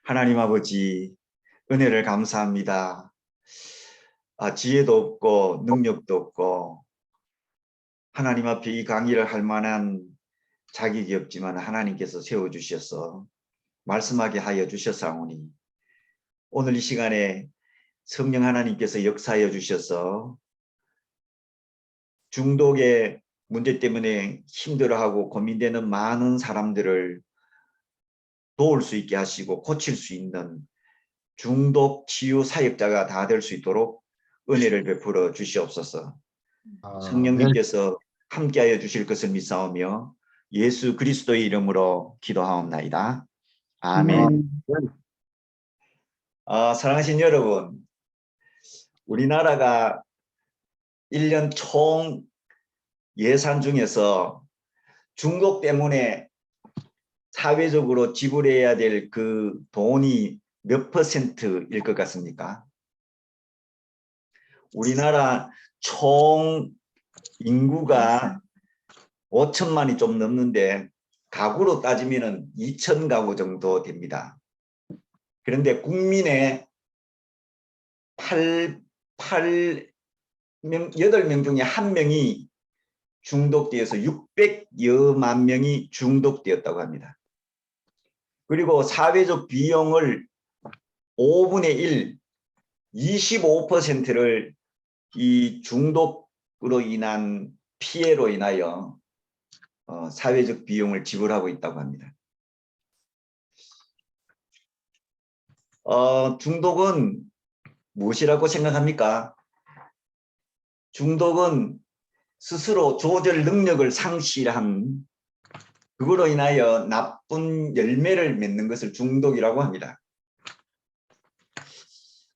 하나님 아버지, 은혜를 감사합니다. 지혜도 없고 능력도 없고 하나님 앞에 이 강의를 할 만한 자격이 없지만 하나님께서 세워주셔서 말씀하게 하여 주셨사오니 오늘 이 시간에 성령 하나님께서 역사하여 주셔서 중독의 문제 때문에 힘들어하고 고민되는 많은 사람들을 도울 수 있게 하시고 고칠 수 있는 중독 치유 사역자가 다 될 수 있도록 은혜를 베풀어 주시옵소서. 성령님께서 함께하여 주실 것을 믿사오며 예수 그리스도의 이름으로 기도하옵나이다. 아멘. 사랑하신 여러분, 우리나라가 1년 총 예산 중에서 중독 때문에 사회적으로 지불해야 될 그 돈이 몇 %일 것 같습니까? 우리나라 총 인구가 5천만이 좀 넘는데 가구로 따지면 2천 가구 정도 됩니다. 그런데 국민의 8명 중에 1명이 중독되어서 600여만 명이 중독되었다고 합니다. 그리고 사회적 비용을 5분의 1, 25%를 이 중독으로 인한 피해로 인하여 사회적 비용을 지불하고 있다고 합니다. 중독은 무엇이라고 생각합니까? 중독은 스스로 조절 능력을 상실한 그거로 인하여 나쁜 열매를 맺는 것을 중독이라고 합니다.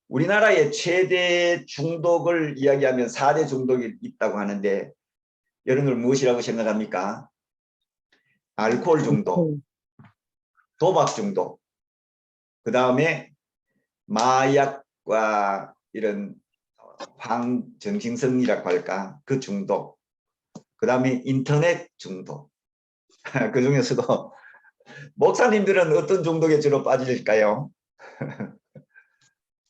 우리나라의 최대 중독을 이야기하면 4대 중독이 있다고 하는데 여러분들 무엇이라고 생각합니까? 알코올 중독, 도박 중독, 그 다음에 마약과 이런 황정신성이라고 할까? 그 중독, 그 다음에 인터넷 중독. 그 중에서도 목사님들은 어떤 중독에 주로 빠질까요?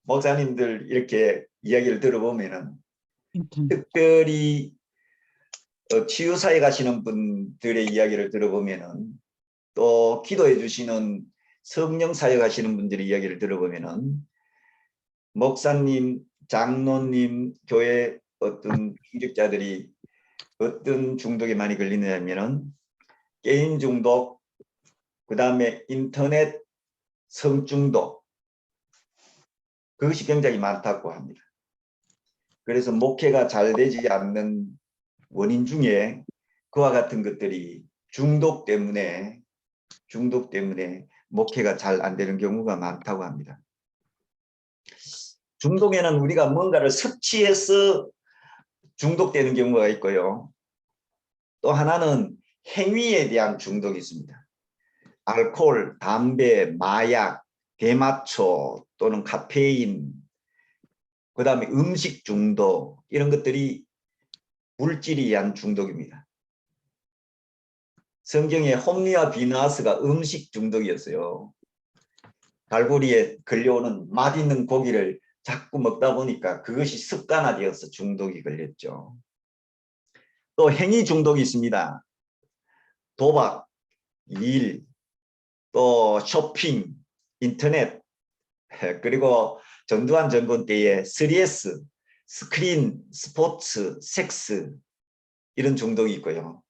목사님들 이렇게 이야기를 들어보면은 특별히 치유사에 가시는 분들의 이야기를 들어보면은 또 기도해 주시는 성령 사역하시는 분들의 이야기를 들어보면은 목사님, 장로님, 교회 어떤 중직자들이 어떤 중독에 많이 걸리느냐면은 게임 중독, 그 다음에 인터넷 성중독, 그것이 굉장히 많다고 합니다. 그래서 목회가 잘 되지 않는 원인 중에 그와 같은 것들이 중독 때문에 목회가 잘 안 되는 경우가 많다고 합니다. 중독에는 우리가 뭔가를 섭취해서 중독되는 경우가 있고요. 또 하나는 행위에 대한 중독이 있습니다. 알코올, 담배, 마약, 대마초 또는 카페인, 그 다음에 음식 중독, 이런 것들이 물질에 의한 중독입니다. 성경에 홈리와 비느하스가 음식 중독이었어요. 갈고리에 걸려오는 맛있는 고기를 자꾸 먹다 보니까 그것이 습관화되어서 중독이 걸렸죠. 또 행위 중독이 있습니다. 도박, 일, 또 쇼핑, 인터넷, 그리고 전두환 정권 때의 3S, 스크린, 스포츠, 섹스, 이런 중독이 있고요.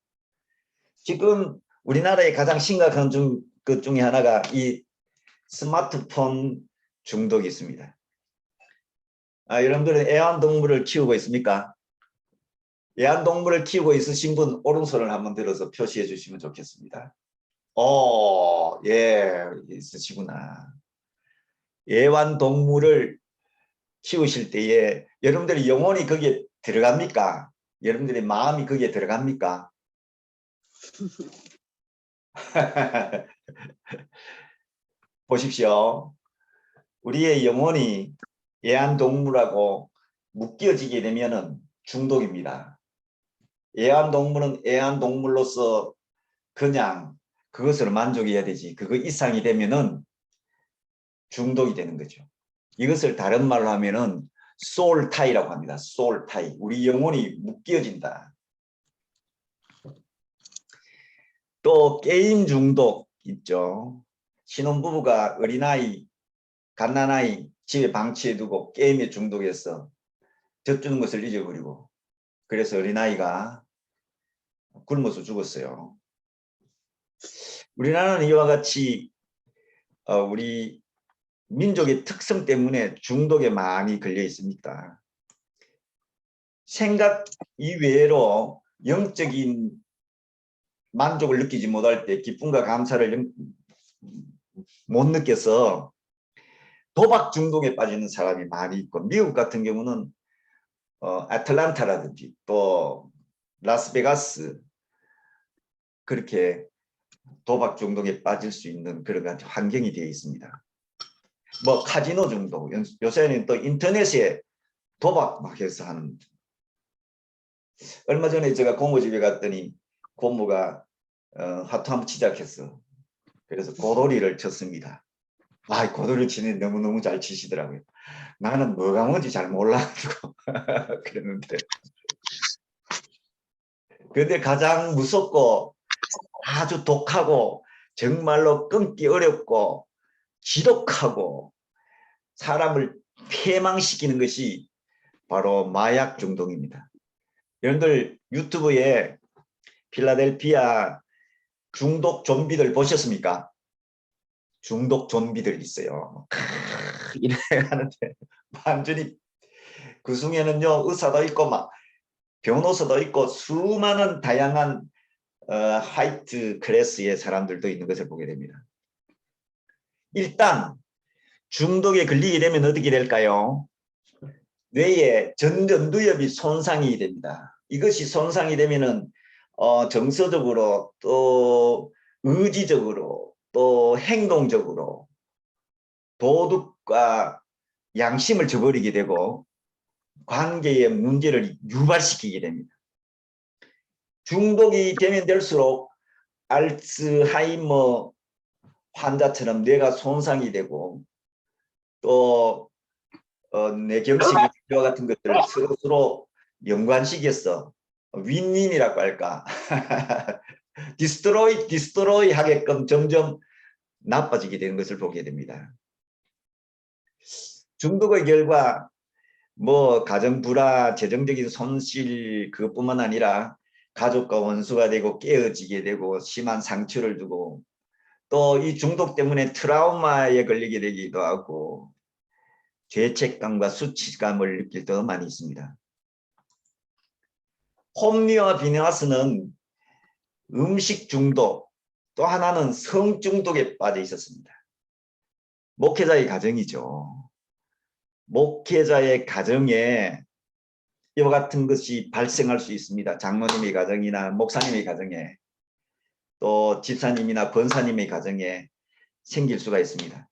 지금 우리나라의 가장 심각한 것 중에 하나가 이 스마트폰 중독이 있습니다. 여러분들은 애완동물을 키우고 있습니까? 애완동물을 키우고 있으신 분 오른손을 한번 들어서 표시해 주시면 좋겠습니다. 예, 있으시구나. 애완동물을 키우실 때에 여러분들이 영혼이 거기에 들어갑니까? 여러분들의 마음이 거기에 들어갑니까? 보십시오. 우리의 영혼이 애완동물하고 묶여지게 되면 중독입니다. 애완동물은 애완동물로서 그냥 그것으로 만족해야 되지. 그거 이상이 되면은 중독이 되는 거죠. 이것을 다른 말로 하면은 소울 타이라고 합니다. 소울 타이. 우리 영혼이 묶여진다. 또 게임 중독 있죠. 신혼부부가 어린아이, 갓난아이 집에 방치해두고 게임에 중독해서 젖주는 것을 잊어버리고 그래서 어린아이가 굶어서 죽었어요. 우리나라는 이와 같이 우리 민족의 특성 때문에 중독에 많이 걸려 있습니다. 생각 이외로 영적인 만족을 느끼지 못할 때 기쁨과 감사를 못 느껴서 도박 중독에 빠지는 사람이 많이 있고 미국 같은 경우는 애틀란타라든지 또 라스베가스 그렇게 도박 중독에 빠질 수 있는 그런 환경이 되어 있습니다. 뭐 카지노 중독, 요새는 또 인터넷에 도박 막 해서 하는. 얼마 전에 제가 고모집에 갔더니 고모가 하트 한번 시작했어. 그래서 고돌이를 쳤습니다. 아, 고돌이를 치는 너무너무 잘 치시더라고요. 나는 뭐가 뭔지 잘 몰라가지고 그랬는데. 근데 가장 무섭고 아주 독하고 정말로 끊기 어렵고 지독하고 사람을 패망시키는 것이 바로 마약 중독입니다. 여러분들 유튜브에 필라델피아 중독 좀비들 보셨습니까? 중독 좀비들 있어요. 이래 하는데 완전히 그 중에는요 의사도 있고 막 변호사도 있고 수많은 다양한 화이트 클래스의 사람들도 있는 것을 보게 됩니다. 일단 중독에 걸리게 되면 어떻게 될까요? 뇌의 전두엽이 손상이 됩니다. 이것이 손상이 되면은 정서적으로 또 의지적으로 또 행동적으로 도덕과 양심을 저버리게 되고 관계의 문제를 유발시키게 됩니다. 중독이 되면 될수록 알츠하이머 환자처럼 뇌가 손상이 되고 또 내 경식 이와 같은 것들을 스스로 연관시켜서 윈윈이라고 할까 디스트로이 하게끔 점점 나빠지게 되는 것을 보게 됩니다. 중독의 결과 뭐 가정 불화, 재정적인 손실 그것뿐만 아니라 가족과 원수가 되고 깨어지게 되고 심한 상처를 두고 또 이 중독 때문에 트라우마에 걸리게 되기도 하고 죄책감과 수치감을 느낄 때도 많이 있습니다. 홈리와 비네아스는 음식 중독, 또 하나는 성 중독에 빠져 있었습니다. 목회자의 가정이죠. 목회자의 가정에 이와 같은 것이 발생할 수 있습니다. 장로님의 가정이나 목사님의 가정에 또 집사님이나 권사님의 가정에 생길 수가 있습니다.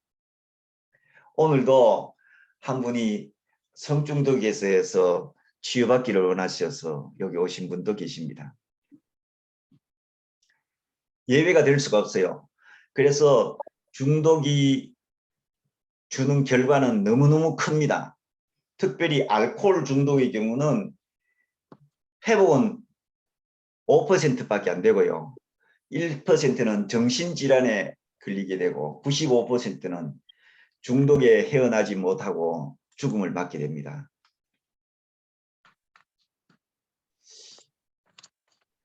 오늘도 한 분이 성중독에서 치유받기를 원하셔서 여기 오신 분도 계십니다. 예외가 될 수가 없어요. 그래서 중독이 주는 결과는 너무너무 큽니다. 특별히 알코올 중독의 경우는 회복은 5%밖에 안 되고요. 1%는 정신질환에 걸리게 되고 95%는 중독에 헤어나지 못하고 죽음을 맞게 됩니다.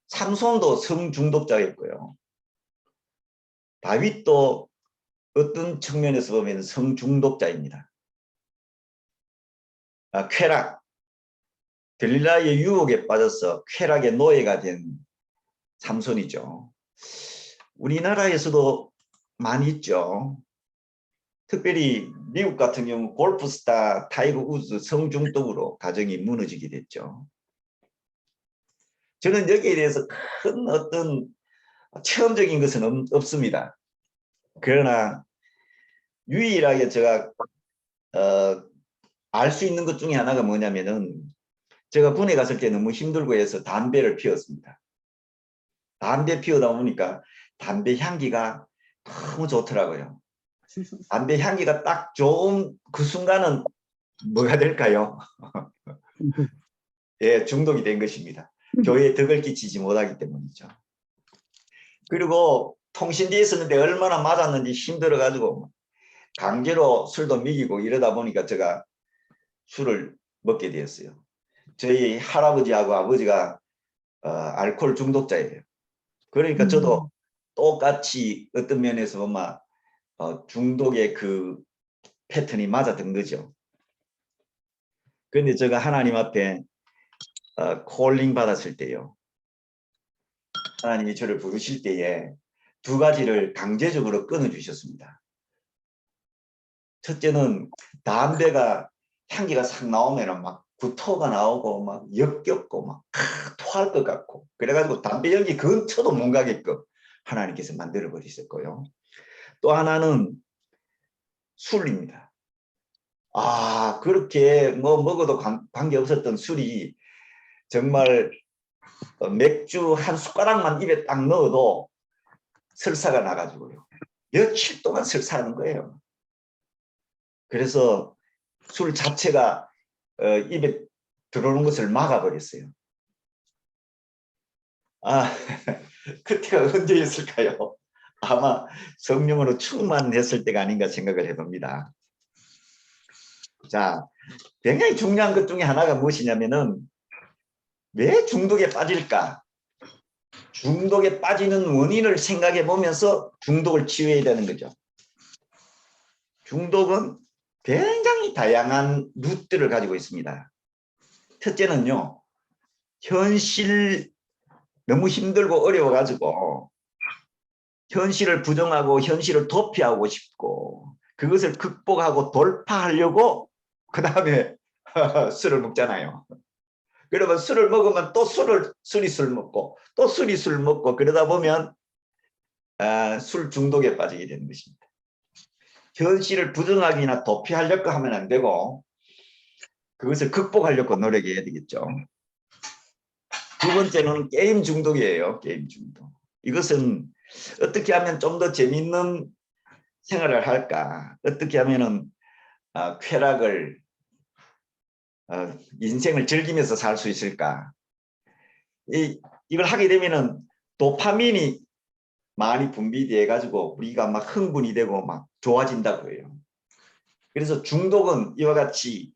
삼손도 성중독자였고요. 다윗도 어떤 측면에서 보면 성중독자입니다. 쾌락, 들릴라의 유혹에 빠져서 쾌락의 노예가 된 삼손이죠. 우리나라에서도 많이 있죠. 특별히 미국 같은 경우 골프스타 타이거 우즈 성중독으로 가정이 무너지게 됐죠. 저는 여기에 대해서 큰 어떤 체험적인 것은 없습니다. 그러나 유일하게 제가 알 수 있는 것 중에 하나가 뭐냐면은 제가 군에 갔을 때 너무 힘들고 해서 담배를 피웠습니다. 담배 피우다 보니까 담배 향기가 너무 좋더라고요. 담배 향기가 딱 좋은 그 순간은 뭐가 될까요? 예, 중독이 된 것입니다. 교회에 덕을 끼치지 못하기 때문이죠. 그리고 통신대에 있었는데 얼마나 맞았는지 힘들어가지고 강제로 술도 먹이고 이러다 보니까 제가 술을 먹게 되었어요. 저희 할아버지하고 아버지가 알코올 중독자예요. 그러니까 저도 똑같이 어떤 면에서 보면 중독의 그 패턴이 맞았던 거죠. 그런데 제가 하나님 앞에 콜링 받았을 때요. 하나님이 저를 부르실 때에 두 가지를 강제적으로 끊어주셨습니다. 첫째는 담배가 향기가 싹 나오면 막 구토가 나오고 막 역겹고 막 토할 것 같고 그래가지고 담배 연기 근처도 못 가게끔 하나님께서 만들어 버리셨고요. 또 하나는 술입니다. 그렇게 뭐 먹어도 관계없었던 술이 정말 맥주 한 숟가락만 입에 딱 넣어도 설사가 나가지고요. 며칠 동안 설사하는 거예요. 그래서 술 자체가 입에 들어오는 것을 막아버렸어요. 그때가 언제였을까요? 아마 성령으로 충만했을 때가 아닌가 생각을 해봅니다. 자, 굉장히 중요한 것 중에 하나가 무엇이냐면은 왜 중독에 빠질까? 중독에 빠지는 원인을 생각해 보면서 중독을 치유해야 되는 거죠. 중독은 굉장히 다양한 루트를 가지고 있습니다. 첫째는요, 현실 너무 힘들고 어려워가지고 현실을 부정하고 현실을 도피하고 싶고 그것을 극복하고 돌파하려고 그 다음에 술을 먹잖아요. 그러면 술을 먹으면 또 술이 술 먹고 또 술이 술 먹고 그러다 보면 술 중독에 빠지게 되는 것입니다. 현실을 부정하기나 도피하려고 하면 안 되고 그것을 극복하려고 노력해야 되겠죠. 두 번째는 게임 중독이에요. 게임 중독. 이것은 어떻게 하면 좀 더 재밌는 생활을 할까? 어떻게 하면은 쾌락을 인생을 즐기면서 살 수 있을까? 이걸 하게 되면은 도파민이 많이 분비돼 가지고 우리가 막 흥분이 되고 막 좋아진다고 해요. 그래서 중독은 이와 같이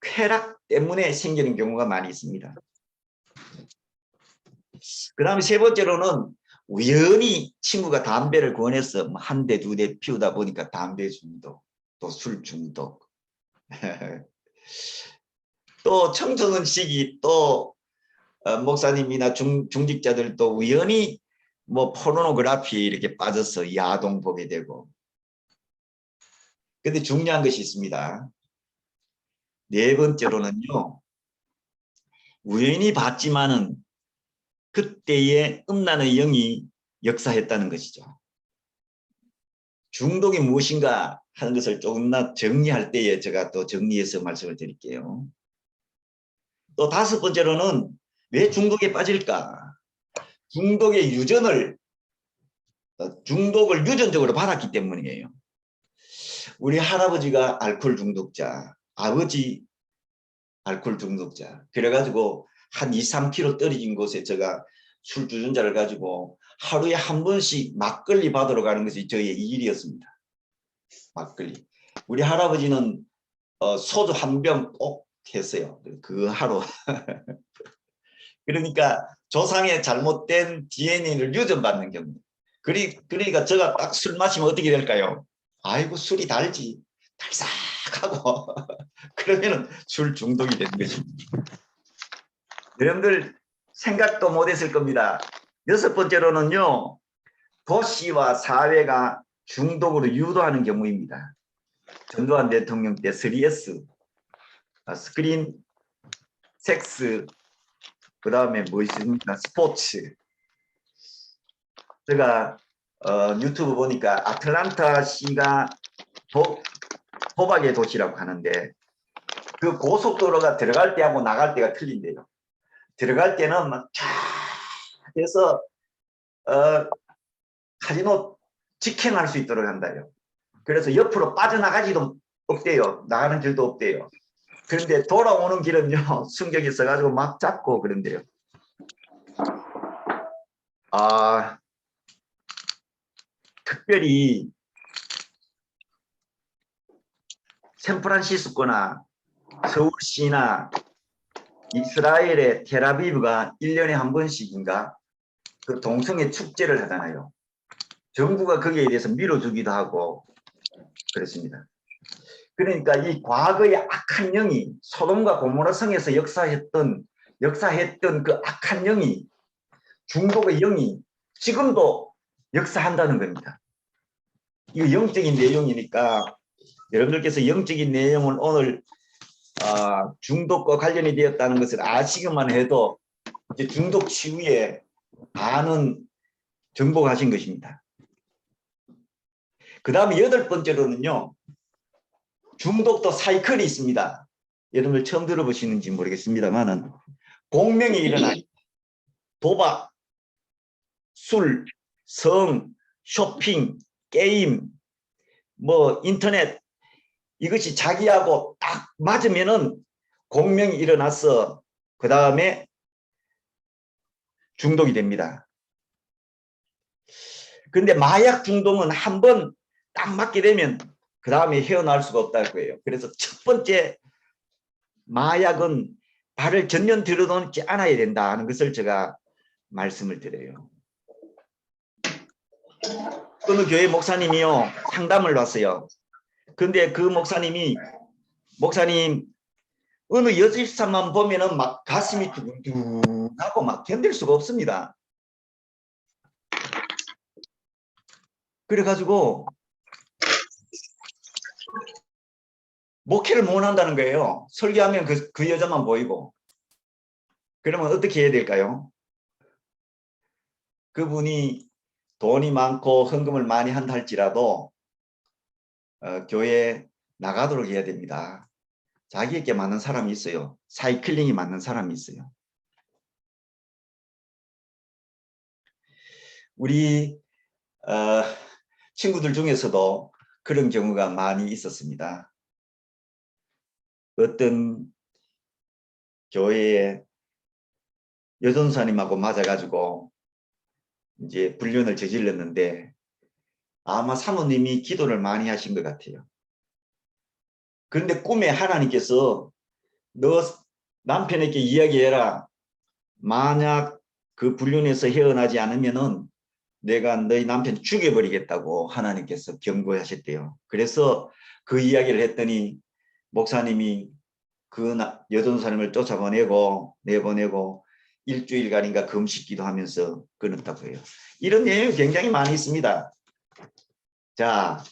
쾌락 때문에 생기는 경우가 많이 있습니다. 그 다음에 세 번째로는 우연히 친구가 담배를 권해서 한 대, 두 대 피우다 보니까 담배 중독, 또 술 중독. 또 청소년 시기 또 목사님이나 중직자들도 우연히 뭐 포르노그래피 이렇게 빠져서 야동 보게 되고. 근데 중요한 것이 있습니다. 네 번째로는요. 우연히 봤지만은 그때의 음란의 영이 역사했다는 것이죠. 중독이 무엇인가 하는 것을 조금 더 정리할 때에 제가 또 정리해서 말씀을 드릴게요. 또 다섯 번째로는 왜 중독에 빠질까? 중독의 중독을 유전적으로 받았기 때문이에요. 우리 할아버지가 알코올 중독자, 아버지 알코올 중독자. 그래가지고 한 2, 3kg 떨어진 곳에 제가 술 주전자를 가지고 하루에 한 번씩 막걸리 받으러 가는 것이 저의 일이었습니다. 막걸리. 우리 할아버지는 소주 한 병 꼭 했어요. 그 하루. 그러니까 조상의 잘못된 DNA를 유전받는 경우. 그러니까 제가 딱 술 마시면 어떻게 될까요? 아이고 술이 달지. 달싹하고 그러면 술 중독이 되는 것입니다. 여러분들 생각도 못했을 겁니다. 여섯 번째로는요. 도시와 사회가 중독으로 유도하는 경우입니다. 전두환 대통령 때 3S, 스크린, 섹스, 그 다음에 뭐 있습니까? 스포츠. 제가 유튜브 보니까 아틀란타시가 도박의 도시라고 하는데 그 고속도로가 들어갈 때하고 나갈 때가 틀린데요. 들어갈 때는 막 쫙 해서 카지노 직행할 수 있도록 한다요. 그래서 옆으로 빠져나가지도 없대요. 나가는 길도 없대요. 그런데 돌아오는 길은요, 승격이 있어가지고 막 잡고 그런데요. 특별히 샌프란시스코나 서울시나 이스라엘의 텔아비브가 1년에 한 번씩인가 그 동성애 축제를 하잖아요. 정부가 거기에 대해서 밀어주기도 하고 그렇습니다. 그러니까 이 과거의 악한 영이 소돔과 고모라 성에서 역사했던 그 악한 영이 중독의 영이 지금도 역사한다는 겁니다. 이거 영적인 내용이니까 여러분들께서 영적인 내용을 오늘 중독과 관련이 되었다는 것을 아시기만 해도 이제 중독 치유에 많은 정보가 하신 것입니다. 그 다음에 8번째로는요. 중독도 사이클이 있습니다. 여러분들 처음 들어보시는지 모르겠습니다만 공명이 일어나요. 도박, 술, 성, 쇼핑, 게임, 인터넷 이것이 자기하고 딱 맞으면은 공명이 일어나서 그 다음에 중독이 됩니다. 그런데 마약 중독은 한번 딱 맞게 되면 그 다음에 헤어나올 수가 없다고 해요. 그래서 첫 번째 마약은 발을 전면 들여놓지 않아야 된다는 것을 제가 말씀을 드려요. 어느 교회 목사님이요 상담을 왔어요. 근데 그 목사님 어느 여집사만 보면은 막 가슴이 두근두근하고 막 견딜 수가 없습니다. 그래가지고 목회를 못 한다는 거예요. 설교하면 그 여자만 보이고. 그러면 어떻게 해야 될까요? 그분이 돈이 많고 헌금을 많이 한다 할지라도 교회에 나가도록 해야 됩니다. 자기에게 맞는 사람이 있어요. 사이클링이 맞는 사람이 있어요. 우리 친구들 중에서도 그런 경우가 많이 있었습니다. 어떤 교회에 여전사님하고 맞아가지고 이제 불륜을 저질렀는데 아마 사모님이 기도를 많이 하신 것 같아요. 그런데 꿈에 하나님께서 너 남편에게 이야기해라. 만약 그 불륜에서 헤어나지 않으면은 내가 너희 남편 죽여버리겠다고 하나님께서 경고하셨대요. 그래서 그 이야기를 했더니 목사님이 그 여전사님을 내보내고 일주일간인가 금식기도 하면서 끊었다고 해요. 이런 내용이 굉장히 많이 있습니다. 자,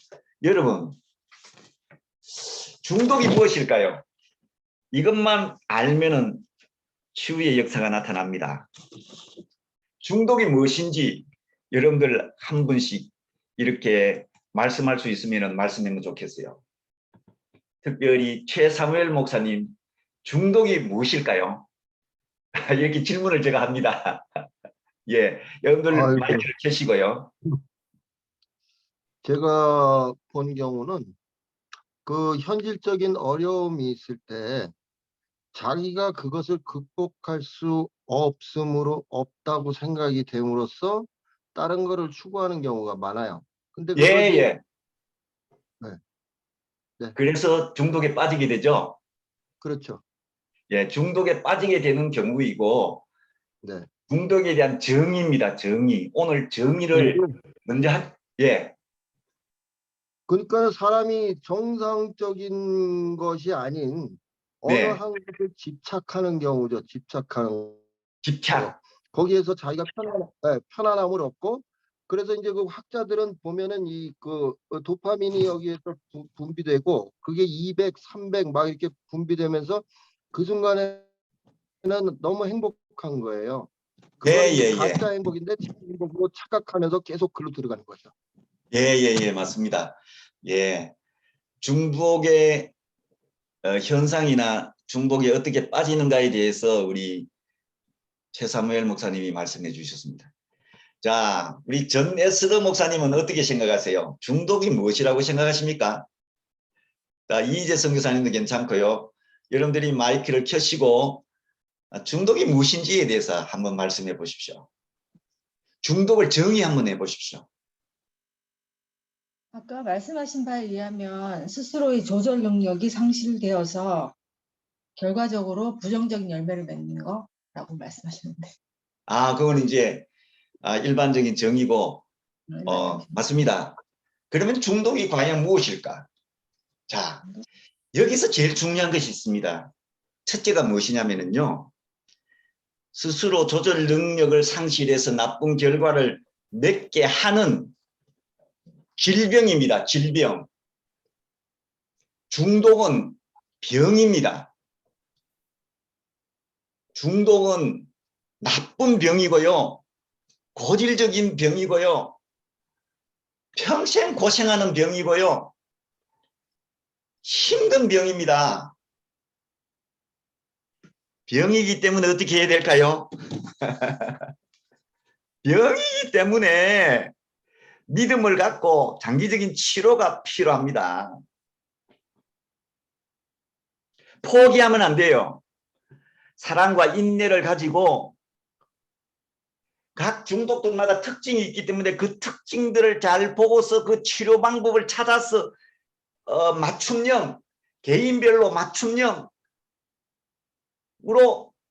여러분 중독이 무엇일까요? 이것만 알면은 치유의 역사가 나타납니다. 중독이 무엇인지 여러분들 한 분씩 이렇게 말씀할 수 있으면 말씀하면 좋겠어요. 특별히 최사무엘 목사님, 중독이 무엇일까요? 이렇게 질문을 제가 합니다. 예, 여러분들 마이크를 켜시고요. 제가 본 경우는 그 현실적인 어려움이 있을 때 자기가 그것을 극복할 수 없다고 생각이 됨으로써 다른 거를 추구하는 경우가 많아요. 근데 그것이 예. 네. 네. 그래서 중독에 빠지게 되죠. 그렇죠. 예, 중독에 빠지게 되는 경우이고 네. 중독에 대한 정의입니다. 정의. 오늘 정의를 먼저 예. 그러니까 사람이 정상적인 것이 아닌 어느 네. 한 것에 집착하는 경우죠. 집착. 거기에서 자기가 편안함을 얻고 그래서 이제 그 학자들은 보면은 도파민이 여기에서 분비되고 그게 200, 300 막 이렇게 분비되면서 그 순간에는 너무 행복한 거예요. 그건 이제 가짜 행복인데 행복으로 착각하면서 계속 글로 들어가는 거죠. 예, 맞습니다. 예. 중독의 현상이나 중독에 어떻게 빠지는가에 대해서 우리 최사무엘 목사님이 말씀해 주셨습니다. 자, 우리 전 에스더 목사님은 어떻게 생각하세요? 중독이 무엇이라고 생각하십니까? 자, 이희재 선교사님도 괜찮고요. 여러분들이 마이크를 켜시고 중독이 무엇인지에 대해서 한번 말씀해 보십시오. 중독을 정의 한번 해보십시오. 아까 말씀하신 바에 의하면 스스로의 조절 능력이 상실되어서 결과적으로 부정적인 열매를 맺는 거라고 말씀하셨는데. 그건 이제 일반적인 정의고 일반적인 맞습니다. 그러면 중독이 과연 무엇일까? 자, 여기서 제일 중요한 것이 있습니다. 첫째가 무엇이냐면요. 스스로 조절 능력을 상실해서 나쁜 결과를 맺게 하는 질병입니다. 질병. 중독은 병입니다. 중독은 나쁜 병이고요. 고질적인 병이고요. 평생 고생하는 병이고요. 힘든 병입니다. 병이기 때문에 어떻게 해야 될까요? 병이기 때문에 믿음을 갖고 장기적인 치료가 필요합니다. 포기하면 안 돼요. 사랑과 인내를 가지고 각 중독들마다 특징이 있기 때문에 그 특징들을 잘 보고서 그 치료 방법을 찾아서 맞춤형, 개인별로 맞춤형으로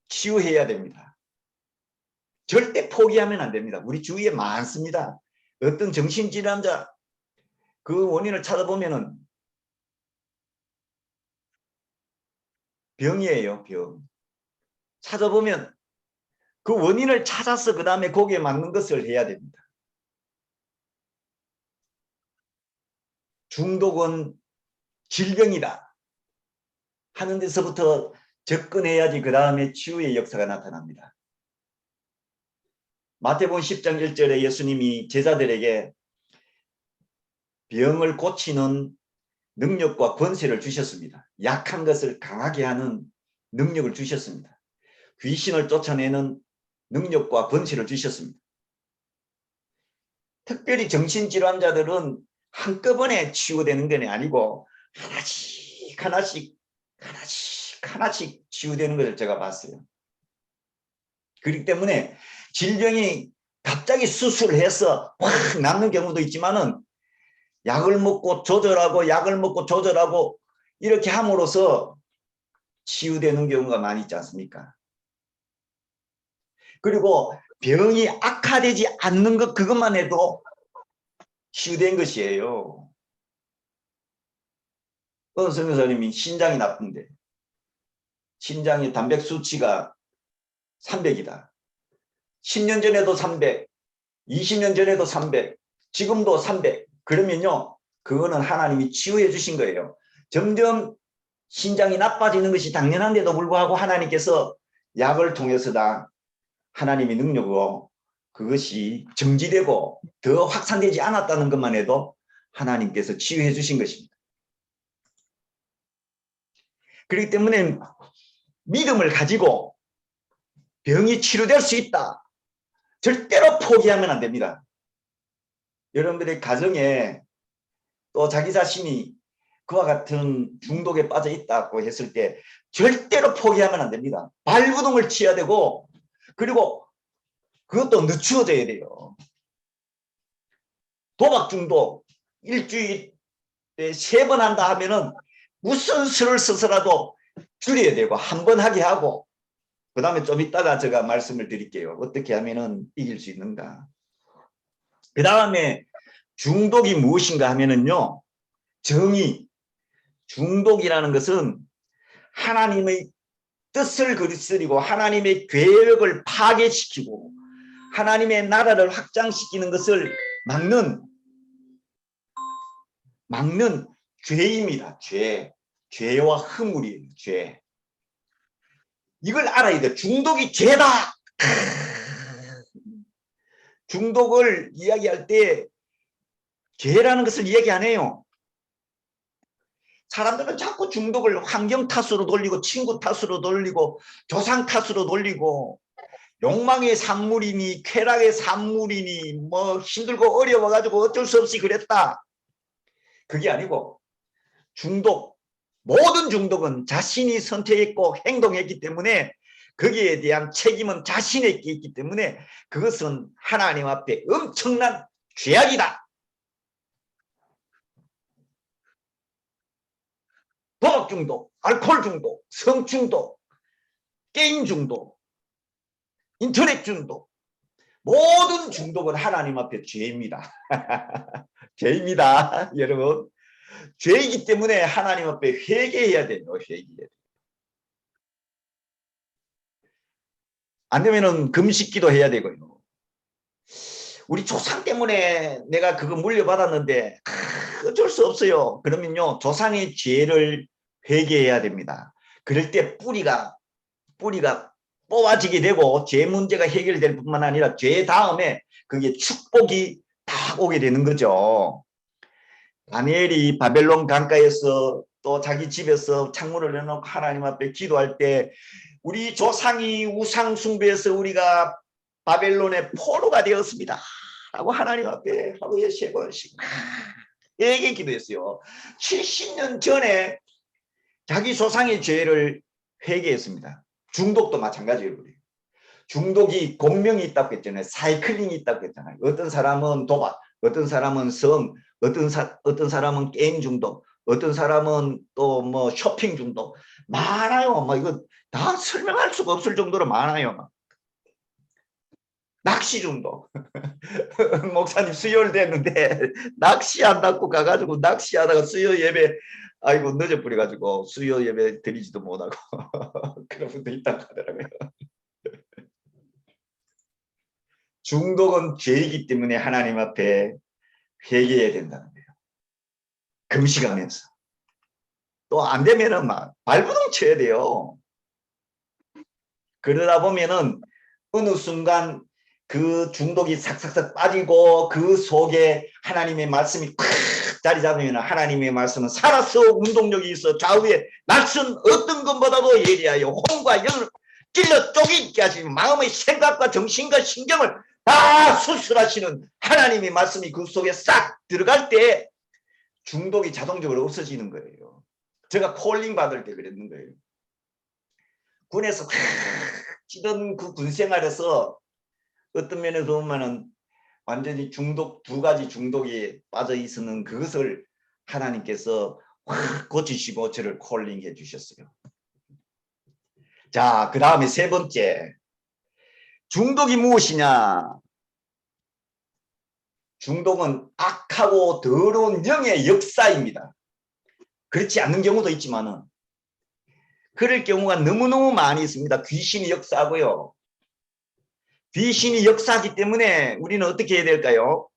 치유해야 됩니다. 절대 포기하면 안 됩니다. 우리 주위에 많습니다. 어떤 정신질환자 그 원인을 찾아보면은 병이에요, 병. 찾아보면 그 원인을 찾아서 그 다음에 거기에 맞는 것을 해야 됩니다. 중독은 질병이다 하는 데서부터 접근해야지 그 다음에 치유의 역사가 나타납니다. 마태복음 10장 1절에 예수님이 제자들에게 병을 고치는 능력과 권세를 주셨습니다. 약한 것을 강하게 하는 능력을 주셨습니다. 귀신을 쫓아내는 능력과 권세를 주셨습니다. 특별히 정신질환자들은 한꺼번에 치유되는 건 아니고 하나씩 치유되는 것을 제가 봤어요. 그렇기 때문에 질병이 갑자기 수술을 해서 확 낫는 경우도 있지만은 약을 먹고 조절하고 이렇게 함으로써 치유되는 경우가 많이 있지 않습니까? 그리고 병이 악화되지 않는 것 그것만 해도 치유된 것이에요. 어떤 선교사님이 신장이 나쁜데 신장의 단백 수치가 300이다. 10년 전에도 300, 20년 전에도 300, 지금도 300. 그러면요, 그거는 하나님이 치유해 주신 거예요. 점점 신장이 나빠지는 것이 당연한데도 불구하고 하나님께서 약을 통해서 다 하나님의 능력으로 그것이 정지되고 더 확산되지 않았다는 것만 해도 하나님께서 치유해 주신 것입니다. 그렇기 때문에 믿음을 가지고 병이 치료될 수 있다. 절대로 포기하면 안 됩니다. 여러분들의 가정에 또 자기 자신이 그와 같은 중독에 빠져 있다고 했을 때 절대로 포기하면 안 됩니다. 발버둥을 치어야 되고 그리고 그것도 늦추어져야 돼요. 도박 중독 일주일에 3번 한다 하면은 무슨 수를 써서라도 줄여야 되고 한 번 하게 하고 그 다음에 좀 이따가 제가 말씀을 드릴게요. 어떻게 하면은 이길 수 있는가. 그 다음에 중독이 무엇인가 하면은요. 정의. 중독이라는 것은 하나님의 뜻을 거스르고 하나님의 계획을 파괴시키고 하나님의 나라를 확장시키는 것을 막는 죄입니다. 죄와 허물이에요. 죄. 이걸 알아야 돼. 중독이 죄다. 중독을 이야기할 때 죄라는 것을 이야기 안 해요. 사람들은 자꾸 중독을 환경 탓으로 돌리고 친구 탓으로 돌리고 조상 탓으로 돌리고 욕망의 산물이니 쾌락의 산물이니 뭐 힘들고 어려워가지고 어쩔 수 없이 그랬다. 그게 아니고 중독, 모든 중독은 자신이 선택했고 행동했기 때문에 거기에 대한 책임은 자신에게 있기 때문에 그것은 하나님 앞에 엄청난 죄악이다. 도박 중독, 알코올 중독, 성 중독, 게임 중독, 인터넷 중독, 모든 중독은 하나님 앞에 죄입니다. 죄입니다. 여러분. 죄이기 때문에 하나님 앞에 회개해야 돼요. 회개해야 돼요. 안 되면은 금식기도 해야 되고요. 우리 조상 때문에 내가 그거 물려받았는데 어쩔 수 없어요. 그러면요 조상의 죄를 회개해야 됩니다. 그럴 때 뿌리가 뽑아지게 되고 죄 문제가 해결될 뿐만 아니라 죄 다음에 그게 축복이 딱 오게 되는 거죠. 다니엘이 바벨론 강가에서 또 자기 집에서 창문을 열어놓고 하나님 앞에 기도할 때 우리 조상이 우상 숭배해서 우리가 바벨론의 포로가 되었습니다 라고 하나님 앞에 하루에 3번씩 얘기 기도했어요. 70년 전에 자기 조상의 죄를 회개했습니다. 중독도 마찬가지예요. 중독이 공명이 있다고 했잖아요. 사이클링이 있다고 했잖아요. 어떤 사람은 도박, 어떤 사람은 성, 어떤 사람은 게임 중독, 어떤 사람은 또 뭐 쇼핑 중독. 많아요. 뭐 이거 다 설명할 수가 없을 정도로 많아요. 낚시 중독. 목사님 수요일 됐는데 낚시한다고 가가지고 낚시하다가 수요 예배 아이고 늦어버려가지고 수요 예배 드리지도 못하고 그런 분도 있다고 하더라고요. 중독은 죄이기 때문에 하나님 앞에 회개해야 된다는 거예요. 금식하면서. 또 안 되면은 막 발부동 쳐야 돼요. 그러다 보면은 어느 순간 그 중독이 삭삭삭 빠지고 그 속에 하나님의 말씀이 탁 자리 잡으면 하나님의 말씀은 살아서 운동력이 있어 좌우에 낯선 어떤 것보다도 예리하여 혼과 영을 찔러 쪼개게 하시면 마음의 생각과 정신과 신경을 다 수술하시는 하나님의 말씀이 그 속에 싹 들어갈 때 중독이 자동적으로 없어지는 거예요. 제가 콜링 받을 때 그랬는 거예요. 군에서 찌던 그 군 생활에서 어떤 면에서 보면은 완전히 중독, 2가지 중독이 빠져 있었는 그것을 하나님께서 확 고치시고 저를 콜링해 주셨어요. 자, 그 다음에 3번째. 중독이 무엇이냐? 중독은 악하고 더러운 영의 역사입니다. 그렇지 않는 경우도 있지만은 그럴 경우가 너무너무 많이 있습니다. 귀신이 역사하고요. 귀신이 역사하기 때문에 우리는 어떻게 해야 될까요?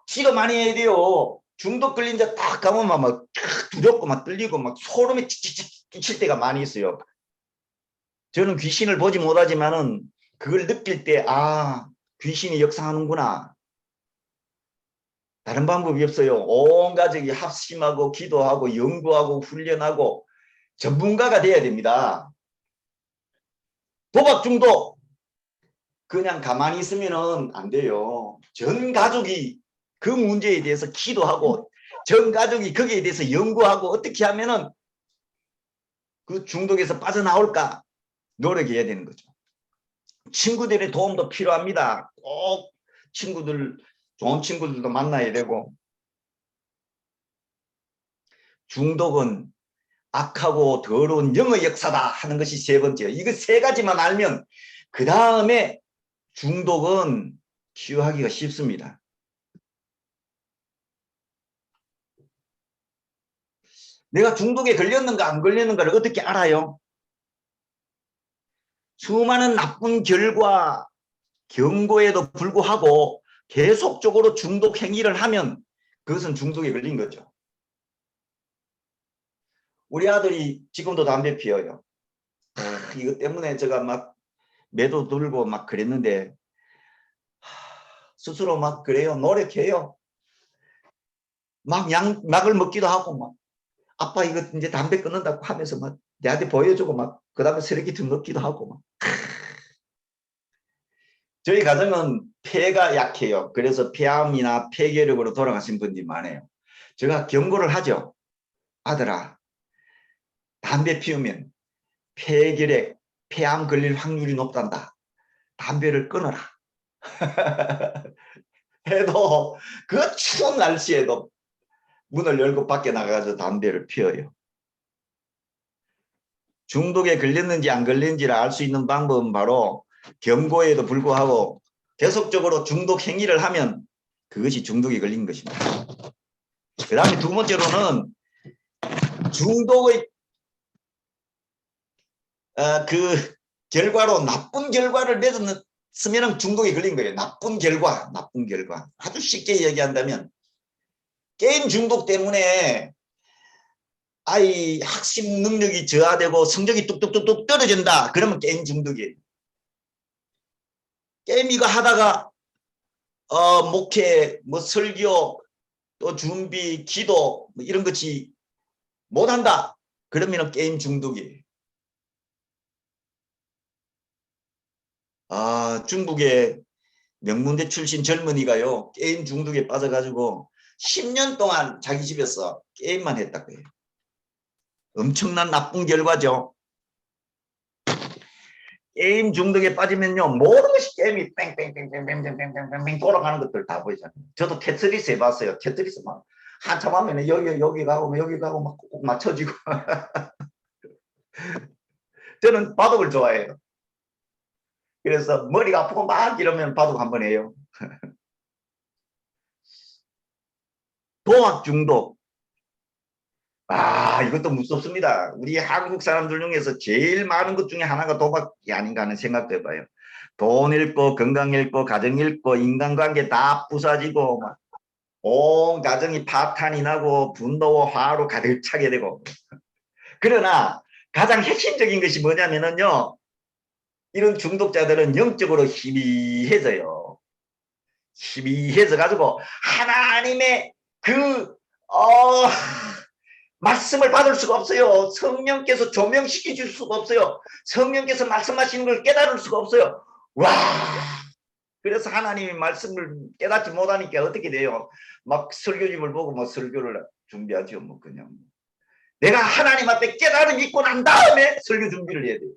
치료 많이 해야 돼요. 중독 걸린 자 딱 가면 막 두렵고 막 떨리고 막 소름이 칙칙칙 끼칠 때가 많이 있어요. 저는 귀신을 보지 못하지만은 그걸 느낄 때 아, 귀신이 역사하는구나. 다른 방법이 없어요. 온 가족이 합심하고 기도하고 연구하고 훈련하고 전문가가 돼야 됩니다. 도박 중독 그냥 가만히 있으면 안 돼요. 전 가족이 그 문제에 대해서 기도하고 전 가족이 거기에 대해서 연구하고 어떻게 하면은 그 중독에서 빠져나올까 노력해야 되는 거죠. 친구들의 도움도 필요합니다. 꼭 친구들, 좋은 친구들도 만나야 되고. 중독은 악하고 더러운 영의 역사다 하는 것이 3번째예요. 이거 3가지만 알면 그 다음에 중독은 치유하기가 쉽습니다. 내가 중독에 걸렸는가 안 걸렸는가를 어떻게 알아요? 수많은 나쁜 결과 경고에도 불구하고 계속적으로 중독 행위를 하면 그것은 중독에 걸린 거죠. 우리 아들이 지금도 담배 피워요. 이것 때문에 제가 막 매도 들고 막 그랬는데 스스로 막 그래요. 노력해요. 막 약을 먹기도 하고 막 아빠 이거 이제 담배 끊는다고 하면서 막 내한테 보여주고 막 그 다음에 쓰레기통 넣기도 하고 막 저희 가정은 폐가 약해요. 그래서 폐암이나 폐결핵으로 돌아가신 분들이 많아요. 제가 경고를 하죠. 아들아, 담배 피우면 폐결핵, 폐암 걸릴 확률이 높단다. 담배를 끊어라. 해도 그 추운 날씨에도 문을 열고 밖에 나가서 담배를 피워요. 중독에 걸렸는지 안 걸렸는지를 알 수 있는 방법은 바로 경고에도 불구하고 계속적으로 중독 행위를 하면 그것이 중독에 걸린 것입니다. 그 다음에 두 번째로는 중독의 그 결과로 나쁜 결과를 맺었으면 중독에 걸린 거예요. 나쁜 결과. 아주 쉽게 얘기한다면 게임 중독 때문에 아이 학습 능력이 저하되고 성적이 뚝뚝뚝뚝 떨어진다. 그러면 게임 중독이에요. 게임 이거 하다가 목회, 뭐 설교, 또 준비, 기도 뭐 이런 것이 못한다. 그러면 게임 중독이에요. 중국의 명문대 출신 젊은이가요. 게임 중독에 빠져가지고 10년 동안 자기 집에서 게임만 했다고 해요. 엄청난 나쁜 결과죠. 게임 중독에 빠지면요. 모든 것이 게임이 뺑뺑뺑뺑뺑뺑뺑뺑뺑 돌아가는 것들 다 보이잖아요. 저도 테트리스 해봤어요. 테트리스 막 한참 하면 여기 가고 막 꼭 맞춰지고. 저는 바둑을 좋아해요. 그래서 머리가 아프고 막 이러면 바둑 한번 해요. 도박 중독. 이것도 무섭습니다. 우리 한국 사람들 중에서 제일 많은 것 중에 하나가 도박이 아닌가 하는 생각도 해봐요. 돈 잃고 건강 잃고 가정 잃고 인간관계 다 부서지고 막 온 가정이 파탄이 나고 분노와 화로 가득 차게 되고. 그러나 가장 핵심적인 것이 뭐냐면요. 이런 중독자들은 영적으로 희미해져요. 희미해져 가지고 하나님의 그 말씀을 받을 수가 없어요. 성령께서 조명시켜 줄 수가 없어요. 성령께서 말씀하시는 걸 깨달을 수가 없어요. 와! 그래서 하나님의 말씀을 깨닫지 못하니까 어떻게 돼요? 막 설교집을 보고 뭐 설교를 준비하죠. 뭐 그냥 내가 하나님 앞에 깨달음이 있고 난 다음에 설교 준비를 해야 돼요.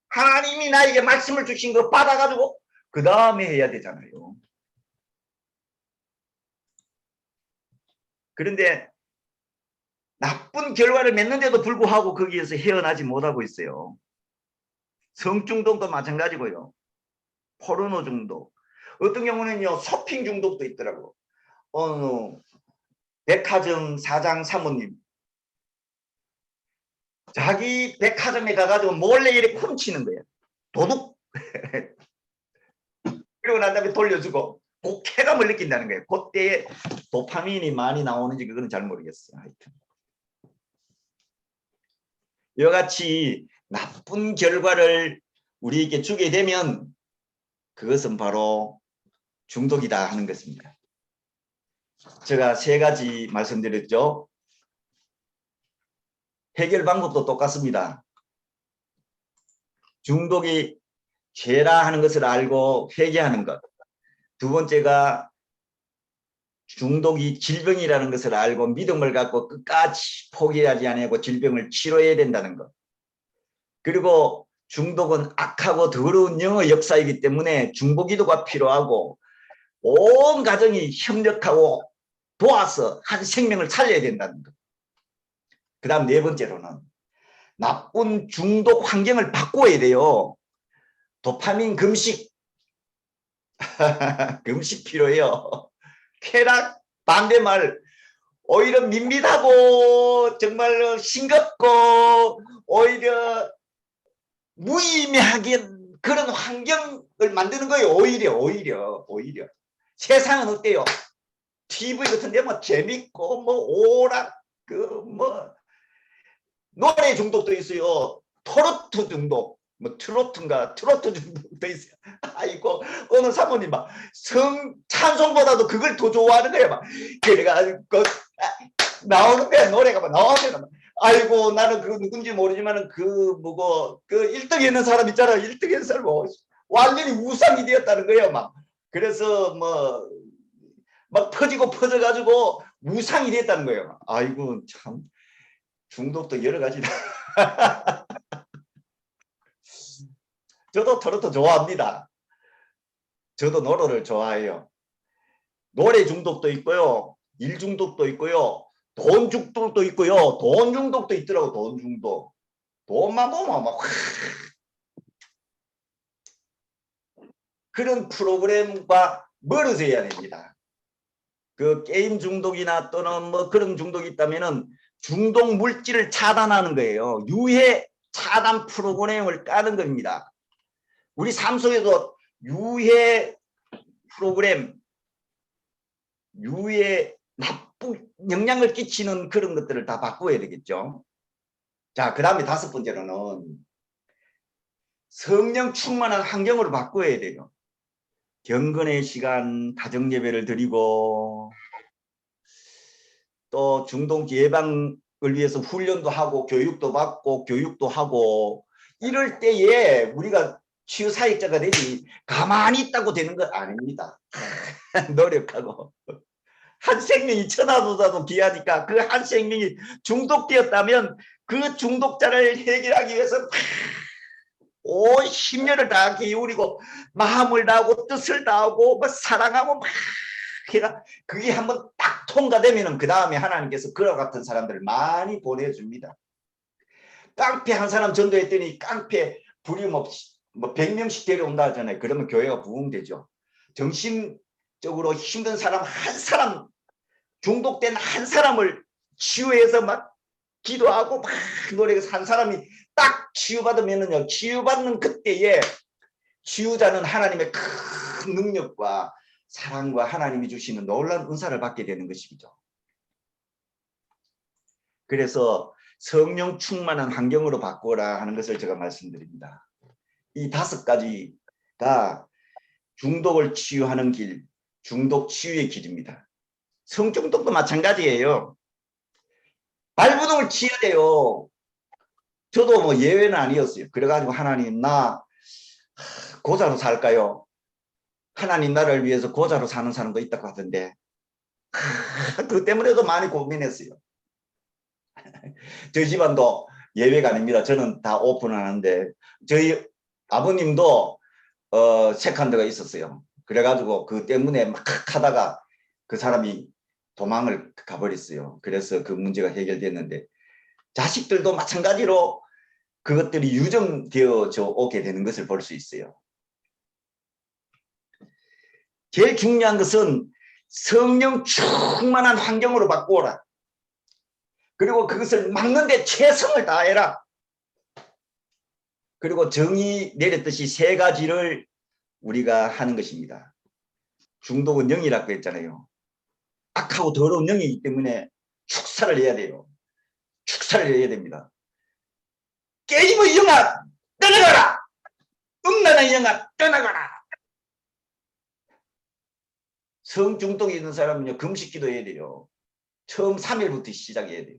하나님이 나에게 말씀을 주신 거 받아가지고 그 다음에 해야 되잖아요. 그런데 나쁜 결과를 맺는데도 불구하고 거기에서 헤어나지 못하고 있어요. 성중독도 마찬가지고요. 포르노 중독. 어떤 경우는요. 쇼핑 중독도 있더라고. 백화점 사장 사모님. 자기 백화점에 가가지고 몰래 이렇게 훔치는 거예요. 도둑. 그리고 난 다음에 돌려주고 쾌감을 느낀다는 거예요. 그때에 도파민이 많이 나오는지 그거는 잘 모르겠어요. 하여튼. 이와 같이 나쁜 결과를 우리에게 주게 되면 그것은 바로 중독이다 하는 것입니다. 제가 3가지 말씀드렸죠. 해결 방법도 똑같습니다. 중독이 죄라 하는 것을 알고 회개하는 것. 두 번째가 중독이 질병이라는 것을 알고 믿음을 갖고 끝까지 포기하지 아니하고 질병을 치료해야 된다는 것. 그리고 중독은 악하고 더러운 영의 역사이기 때문에 중보기도가 필요하고 온 가정이 협력하고 도와서 한 생명을 살려야 된다는 것. 그 다음 4번째로는 나쁜 중독 환경을 바꿔야 돼요. 도파민 금식. 금식 필요해요. 쾌락, 반대말, 오히려 밋밋하고 정말 싱겁고 오히려 무의미하게 그런 환경을 만드는 거예요. 오히려. 세상은 어때요? TV 같은 데 뭐 재밌고 뭐 오락 뭐 노래 중독도 있어요. 트로트 중독. 뭐 트로트 중독도 있어요. 아이고 어느 사모님 막 찬송보다도 그걸 더 좋아하는 거예요. 막 그래가지고 나오는 거야. 노래가 막 나오면 아이고 나는 그 누군지 모르지만은 그 1등에 있는 사람 있잖아. 1등에 있는 사람 완전히 우상이 되었다는 거예요. 막 그래서 뭐 막 퍼지고 퍼져가지고 우상이 됐다는 거예요. 아이고 참 중독도 여러 가지다. 저도 트로트 좋아합니다. 저도 노래를 좋아해요. 노래 중독도 있고요. 일 중독도 있고요. 돈 중독도 있고요. 돈 중독도 있더라고. 돈 중독. 돈만 보면 막 그런 프로그램과 멀어져야 됩니다. 그 게임 중독이나 또는 뭐 그런 중독이 있다면은 중독 물질을 차단하는 거예요. 유해 차단 프로그램을 까는 겁니다. 우리 삶 속에도 유해 프로그램, 유해 나쁜 영향을 끼치는 그런 것들을 다 바꿔야 되겠죠. 자, 그 다음에 5번째로는 성령 충만한 환경으로 바꿔야 돼요. 경건의 시간, 다정 예배를 드리고 또 중독 예방을 위해서 훈련도 하고 교육도 받고 교육도 하고 이럴 때에 우리가 치유 사역자가 되지 가만히 있다고 되는 건 아닙니다. 노력하고 한 생명이 천하보다도 귀하니까 그 한 생명이 중독되었다면 그 중독자를 해결하기 위해서 온 심혈을 다 기울이고 마음을 다하고 뜻을 다하고 뭐 사랑하고 막 해가 그게 한번 딱 통과되면은 그 다음에 하나님께서 그와 같은 사람들을 많이 보내줍니다. 깡패 한 사람 전도했더니 깡패 부림없이 뭐 100명씩 데려온다 하잖아요. 그러면 교회가 부흥되죠. 정신적으로 힘든 사람 한 사람 중독된 한 사람을 치유해서 막 기도하고 막 노래해서 한 사람이 딱 치유받으면은요. 치유받는 그때에 치유자는 하나님의 큰 능력과 사랑과 하나님이 주시는 놀라운 은사를 받게 되는 것이죠. 그래서 성령 충만한 환경으로 바꾸라 하는 것을 제가 말씀드립니다. 이 5가지가 중독을 치유하는 길, 중독 치유의 길입니다. 성중독도 마찬가지예요. 발부동을 치어야 돼요. 저도 뭐 예외는 아니었어요. 그래가지고 하나님 나 고자로 살까요? 하나님 나를 위해서 고자로 사는 사람도 있다고 하던데 그 때문에도 많이 고민했어요. 저희 집안도 예외가 아닙니다. 저는 다 오픈하는데 저희 아버님도 세컨드가 있었어요. 그래가지고 그 때문에 막 하다가 그 사람이 도망을 가버렸어요. 그래서 그 문제가 해결됐는데 자식들도 마찬가지로 그것들이 유정되어져 오게 되는 것을 볼 수 있어요. 제일 중요한 것은 성령 충만한 환경으로 바꾸어라. 그리고 그것을 막는 데 최선을 다해라. 그리고 정의 내렸듯이 3가지를 우리가 하는 것입니다. 중독은 영이라고 했잖아요. 악하고 더러운 영이기 때문에 축사를 해야 돼요. 축사를 해야 됩니다. 깨짐의 영아 떠나가라. 음란한 영아 떠나가라. 성중독이 있는 사람은요. 금식기도 해야 돼요. 처음 3일부터 시작해야 돼요.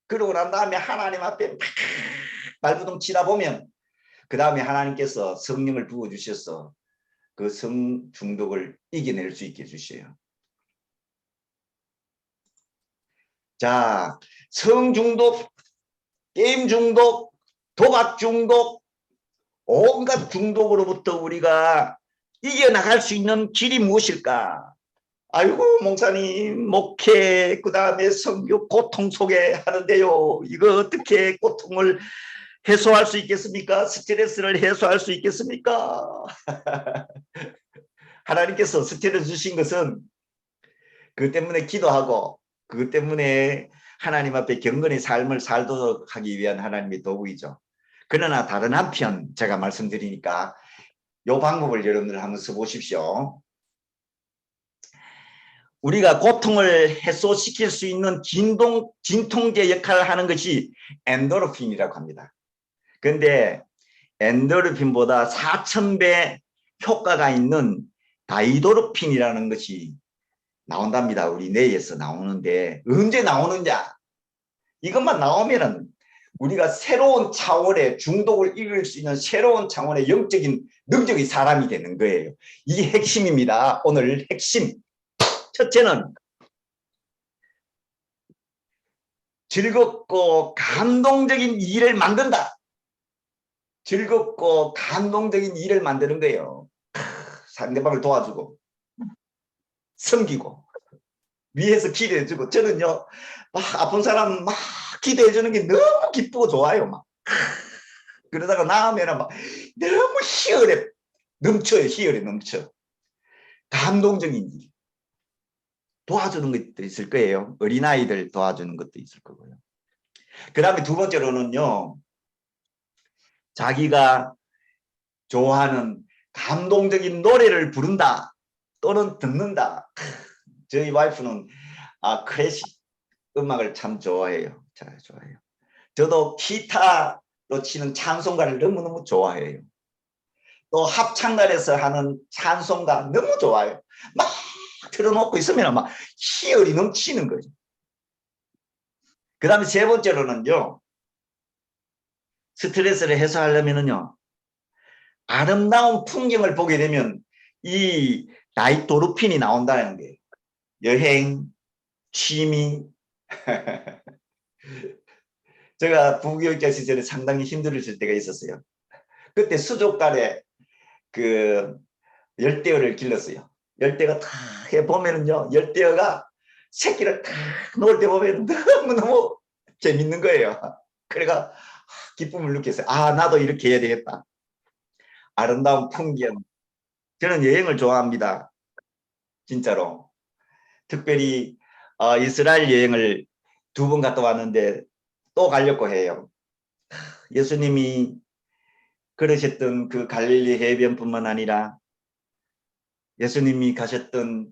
그러고 난 다음에 하나님 앞에 발부동 치다 보면 그 다음에 하나님께서 성령을 부어주셔서 그 성중독을 이겨낼 수 있게 해주셔요. 자, 성중독, 게임 중독, 도박 중독, 온갖 중독으로부터 우리가 이겨나갈 수 있는 길이 무엇일까? 아이고 목사님 목회 그 다음에 선교 고통 속에 하는데요. 이거 어떻게 고통을 해소할 수 있겠습니까? 스트레스를 해소할 수 있겠습니까? 하나님께서 스트레스 주신 것은 그 때문에 기도하고 그 때문에 하나님 앞에 경건의 삶을 살도록 하기 위한 하나님의 도구이죠. 그러나 다른 한편 제가 말씀드리니까 이 방법을 여러분들 한번 써보십시오. 우리가 고통을 해소시킬 수 있는 진통제 역할을 하는 것이 엔도르핀이라고 합니다. 그런데 엔도르핀보다 4000배 효과가 있는 다이도르핀이라는 것이 나온답니다. 우리 뇌에서 나오는데 언제 나오느냐? 이것만 나오면은 우리가 새로운 차원의 중독을 이길 수 있는 새로운 차원의 영적인 능력의 사람이 되는 거예요. 이게 핵심입니다. 오늘 핵심. 첫째는 즐겁고 감동적인 일을 만든다. 즐겁고 감동적인 일을 만드는 거예요. 상대방을 도와주고 섬기고 위에서 기도해주고. 저는요 막 아픈 사람 막 기도해주는 게 너무 기쁘고 좋아요. 막 그러다가 나오면 막 너무 희열에 넘쳐요. 희열에 넘쳐. 감동적인 일 도와주는 것도 있을 거예요. 어린아이들 도와주는 것도 있을 거고요. 그 다음에 두 번째로는요, 자기가 좋아하는 감동적인 노래를 부른다 또는 듣는다. 저희 와이프는 클래식 음악을 참 좋아해요. 잘 좋아해요. 저도 기타로 치는 찬송가를 너무너무 좋아해요. 또 합창단에서 하는 찬송가 너무 좋아요. 막 틀어놓고 있으면 막 희열이 넘치는 거죠. 그 다음에 세 번째로는요, 스트레스를 해소하려면요, 아름다운 풍경을 보게 되면 이 다이토르핀이 나온다는 거예요. 여행, 취미. 제가 부교육자 시절에 상당히 힘들었을 때가 있었어요. 그때 수족관에 그 열대어를 길렀어요. 열대가 다 해보면은요, 열대어가 새끼를 다 놓을 때 보면 너무너무 재밌는 거예요. 그래가 기쁨을 느꼈어요. 나도 이렇게 해야 되겠다. 아름다운 풍경. 저는 여행을 좋아합니다. 진짜로. 특별히 이스라엘 여행을 2번 갔다 왔는데 또 가려고 해요. 예수님이 걸으셨던 그 갈릴리 해변뿐만 아니라 예수님이 가셨던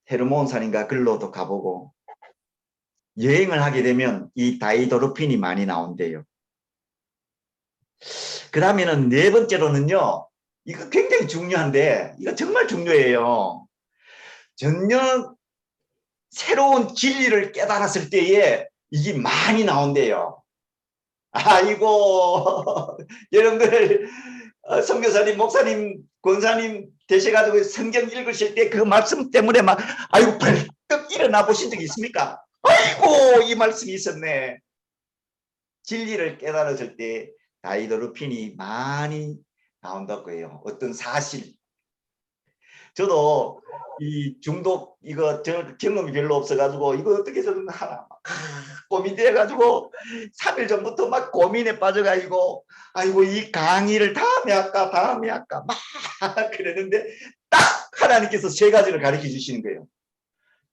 헤르몬산인가 글로도 가보고, 여행을 하게 되면 이 다이도르핀이 많이 나온대요. 그 다음에는 네 번째로는요, 이거 굉장히 중요한데, 이거 정말 중요해요. 전혀 새로운 진리를 깨달았을 때에 이게 많이 나온대요. 아이고, 여러분들, 선교사님, 목사님, 권사님 되셔가지고 성경 읽으실 때 그 말씀 때문에 막, 아이고, 벌떡 일어나 보신 적 있습니까? 아이고, 이 말씀이 있었네. 진리를 깨달았을 때 다이도르핀이 많이 나온다고 해요. 어떤 사실. 저도 이 중독 이거 저 경험이 별로 없어가지고 이거 어떻게 저는 하나 고민돼가지고 3일 전부터 막 고민에 빠져가지고, 아이고 이 강의를 다음에 할까 막 그랬는데 딱 하나님께서 3가지를 가르쳐 주시는 거예요.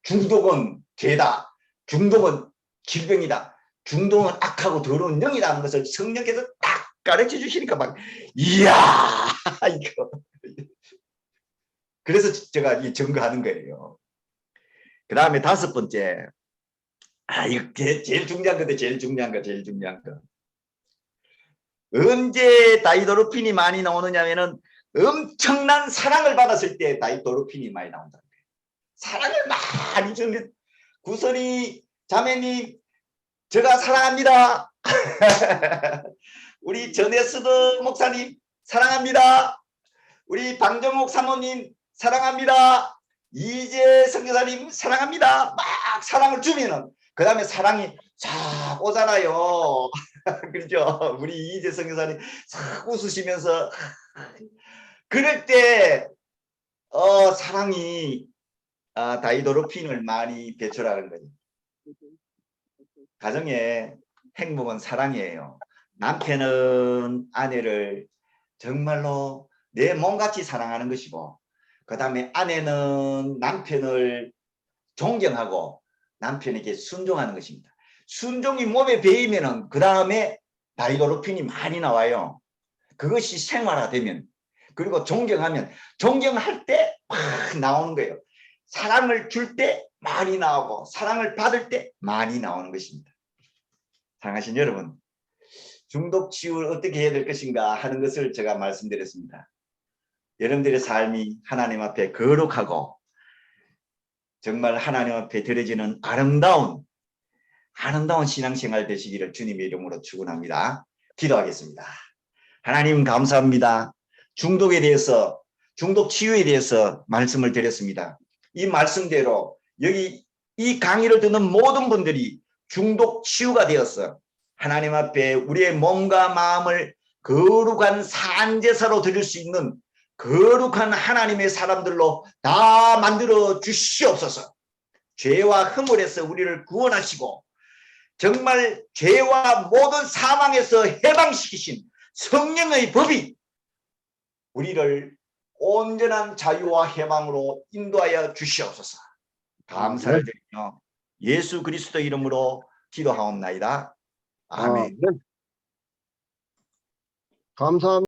중독은 죄다. 중독은 질병이다. 중독은 악하고 더러운 영이라는 것을 성령께서 딱 가르쳐 주시니까 막 이야 이거. 그래서 제가 이 증거하는 거예요. 그 다음에 5번째. 이거 제일 중요한 건데, 제일 중요한 거. 언제 다이도르핀이 많이 나오느냐면은 엄청난 사랑을 받았을 때 다이도르핀이 많이 나온다는 거예요. 사랑을 많이 주는 구선이 자매님, 제가 사랑합니다. 우리 전혜스드 목사님 사랑합니다. 우리 방정옥 사모님 사랑합니다. 이재 선교사님 사랑합니다. 막 사랑을 주면은 그 다음에 사랑이 싹 오잖아요. 그렇죠? 우리 이재 선교사님 싹 웃으시면서 그럴 때 사랑이 다이도르핀을 많이 배출하는 거예요. 가정의 행복은 사랑이에요. 남편은 아내를 정말로 내 몸같이 사랑하는 것이고, 그 다음에 아내는 남편을 존경하고 남편에게 순종하는 것입니다. 순종이 몸에 배이면은 그 다음에 다이도르핀이 많이 나와요. 그것이 생활화되면, 그리고 존경하면, 존경할 때 막 나오는 거예요. 사랑을 줄 때 많이 나오고 사랑을 받을 때 많이 나오는 것입니다. 사랑하신 여러분, 중독 치유를 어떻게 해야 될 것인가 하는 것을 제가 말씀드렸습니다. 여러분들의 삶이 하나님 앞에 거룩하고 정말 하나님 앞에 드려지는 아름다운 아름다운 신앙생활 되시기를 주님의 이름으로 축원합니다. 기도하겠습니다. 하나님 감사합니다. 중독에 대해서, 중독 치유에 대해서 말씀을 드렸습니다. 이 말씀대로 여기 이 강의를 듣는 모든 분들이 중독 치유가 되어서 하나님 앞에 우리의 몸과 마음을 거룩한 산제사로 드릴 수 있는 거룩한 하나님의 사람들로 다 만들어 주시옵소서. 죄와 허물에서 우리를 구원하시고 정말 죄와 모든 사망에서 해방시키신 성령의 법이 우리를 온전한 자유와 해방으로 인도하여 주시옵소서. 감사를 드리며 예수 그리스도 이름으로 기도하옵나이다. 아멘. 감사합니다.